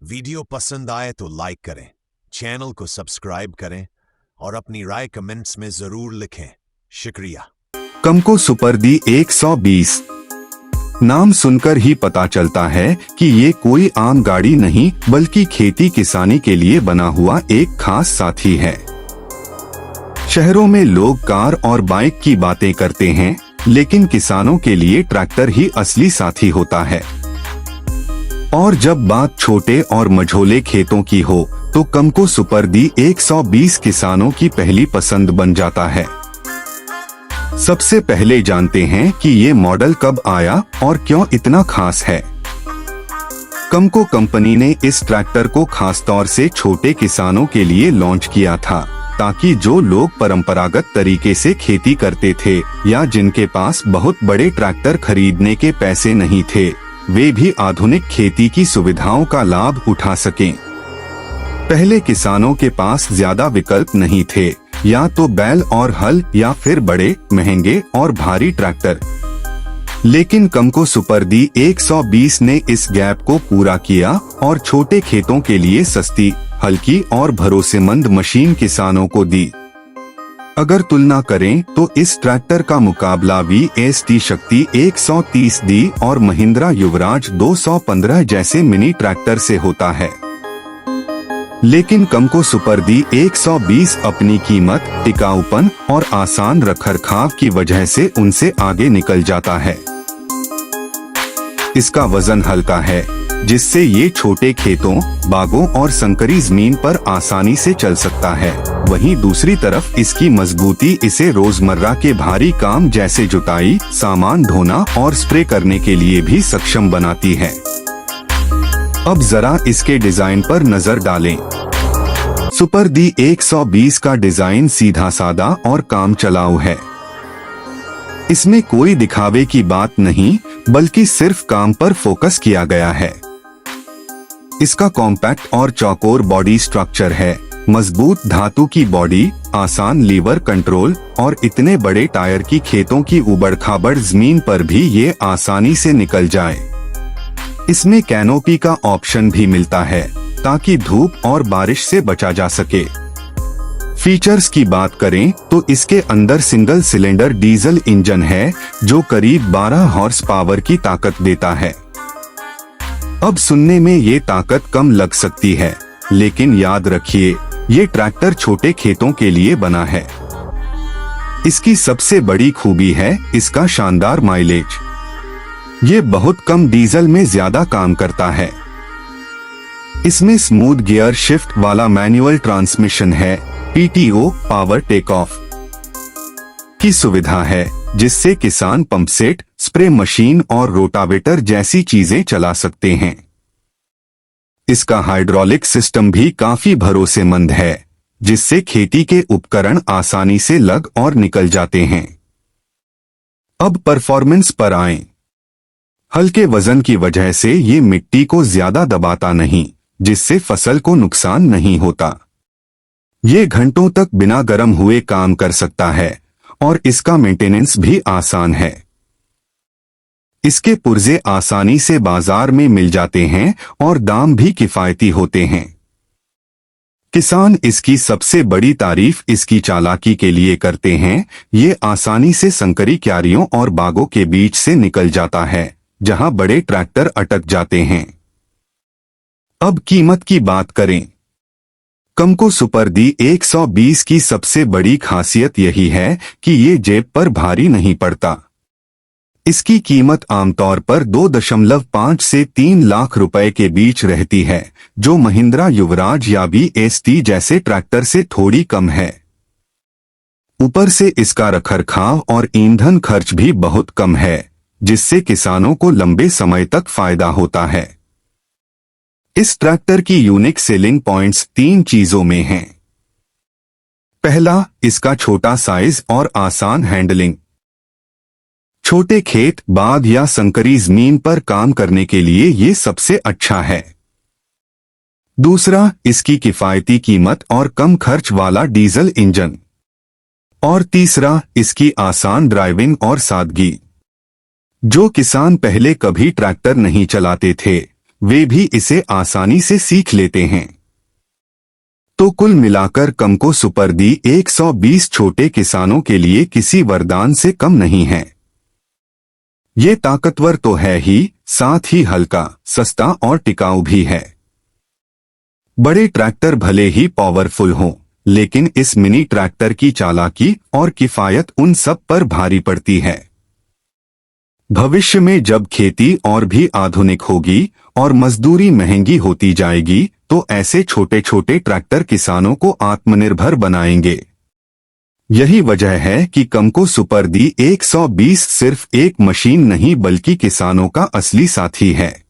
Video पसंद आए तो लाइक करें, चैनल को सब्सक्राइब करें और अपनी राय कमेंट्स में जरूर लिखें। शुक्रिया। कमको सुपर दी 120 नाम सुनकर ही पता चलता है कि ये कोई आम गाड़ी नहीं बल्कि खेती किसानी के लिए बना हुआ एक खास साथी है। शहरों में लोग कार और बाइक की बातें करते हैं, लेकिन किसानों के लिए ट्रैक्टर ही असली साथी होता है। और जब बात छोटे और मझोले खेतों की हो तो कमको सुपर दी 120 किसानों की पहली पसंद बन जाता है। सबसे पहले जानते हैं कि ये मॉडल कब आया और क्यों इतना खास है। कमको कंपनी ने इस ट्रैक्टर को खासतौर से छोटे किसानों के लिए लॉन्च किया था, ताकि जो लोग परंपरागत तरीके से खेती करते थे या जिनके पास बहुत बड़े ट्रैक्टर खरीदने के पैसे नहीं थे, वे भी आधुनिक खेती की सुविधाओं का लाभ उठा सकें। पहले किसानों के पास ज्यादा विकल्प नहीं थे, या तो बैल और हल या फिर बड़े, महंगे और भारी ट्रैक्टर। लेकिन कमको सुपर दी 120 ने इस गैप को पूरा किया और छोटे खेतों के लिए सस्ती, हल्की और भरोसेमंद मशीन किसानों को दी। अगर तुलना करें तो इस ट्रैक्टर का मुकाबला VST शक्ति 130D और महिंद्रा युवराज 215 जैसे मिनी ट्रैक्टर से होता है। लेकिन कमको सुपर दी 120 अपनी कीमत, टिकाऊपन और आसान रखरखाव की वजह से उनसे आगे निकल जाता है। इसका वजन हल्का है, जिससे ये छोटे खेतों, बागों और संकरी जमीन पर आसानी से चल सकता है। वहीं दूसरी तरफ इसकी मजबूती इसे रोजमर्रा के भारी काम जैसे जुताई, सामान ढोना और स्प्रे करने के लिए भी सक्षम बनाती है। अब जरा इसके डिजाइन पर नजर डालें। सुपर दी 120 का डिजाइन सीधा सादा और काम चलाऊ है। इसमें कोई दिखावे की बात नहीं, बल्कि सिर्फ काम पर फोकस किया गया है। इसका कॉम्पैक्ट और चौकोर बॉडी स्ट्रक्चर है, मजबूत धातु की बॉडी, आसान लीवर कंट्रोल और इतने बड़े टायर की खेतों की उबड़-खाबड़ जमीन पर भी ये आसानी से निकल जाए। इसमें कैनोपी का ऑप्शन भी मिलता है, ताकि धूप और बारिश से बचा जा सके। फीचर्स की बात करें तो इसके अंदर सिंगल सिलेंडर डीजल इंजन है, जो करीब 12 हॉर्स पावर की ताकत देता है। अब सुनने में ये ताकत कम लग सकती है, लेकिन याद रखिए, ये ट्रैक्टर छोटे खेतों के लिए बना है। इसकी सबसे बड़ी खूबी है इसका शानदार माइलेज। ये बहुत कम डीजल में ज्यादा काम करता है। इसमें स्मूथ गियर शिफ्ट वाला मैनुअल ट्रांसमिशन है, PTO पावर टेक ऑफ की सुविधा है, जिससे किसान पंप सेट, स्प्रे मशीन और रोटावेटर जैसी चीजें चला सकते हैं। इसका हाइड्रोलिक सिस्टम भी काफी भरोसेमंद है, जिससे खेती के उपकरण आसानी से लग और निकल जाते हैं। अब परफॉर्मेंस पर आएं। हल्के वजन की वजह से ये मिट्टी को ज्यादा दबाता नहीं, जिससे फसल को नुकसान नहीं होता। ये घंटों तक बिना गर्म हुए काम कर सकता है और इसका मेंटेनेंस भी आसान है। इसके पुर्जे आसानी से बाजार में मिल जाते हैं और दाम भी किफायती होते हैं। किसान इसकी सबसे बड़ी तारीफ इसकी चालाकी के लिए करते हैं। ये आसानी से संकरी क्यारियों और बागों के बीच से निकल जाता है, जहां बड़े ट्रैक्टर अटक जाते हैं। अब कीमत की बात करें। कमको सुपर दी 120 की सबसे बड़ी खासियत यही है कि ये जेब पर भारी नहीं पड़ता। इसकी कीमत आमतौर पर 2.5 से 3 लाख रुपए के बीच रहती है, जो महिंद्रा युवराज या VST जैसे ट्रैक्टर से थोड़ी कम है। ऊपर से इसका रखरखाव और ईंधन खर्च भी बहुत कम है, जिससे किसानों को लंबे समय तक फायदा होता है। इस ट्रैक्टर की यूनिक सेलिंग पॉइंट्स 3 चीजों में हैं। पहला, इसका छोटा साइज और आसान हैंडलिंग। छोटे खेत, बाग या संकरी जमीन पर काम करने के लिए ये सबसे अच्छा है। दूसरा, इसकी किफायती कीमत और कम खर्च वाला डीजल इंजन। और तीसरा, इसकी आसान ड्राइविंग और सादगी। जो किसान पहले कभी ट्रैक्टर नहीं चलाते थे, वे भी इसे आसानी से सीख लेते हैं। तो कुल मिलाकर कमको सुपर-डी 120 छोटे किसानों के लिए किसी वरदान से कम नहीं है। ये ताकतवर तो है ही, साथ ही हल्का, सस्ता और टिकाऊ भी है। बड़े ट्रैक्टर भले ही पावरफुल हों, लेकिन इस मिनी ट्रैक्टर की चालाकी और किफायत उन सब पर भारी पड़ती है। भविष्य में जब खेती और भी आधुनिक होगी और मजदूरी महंगी होती जाएगी, तो ऐसे छोटे छोटे ट्रैक्टर किसानों को आत्मनिर्भर बनाएंगे। यही वजह है कि कमको सुपर-डी 120 सिर्फ एक मशीन नहीं बल्कि किसानों का असली साथी है।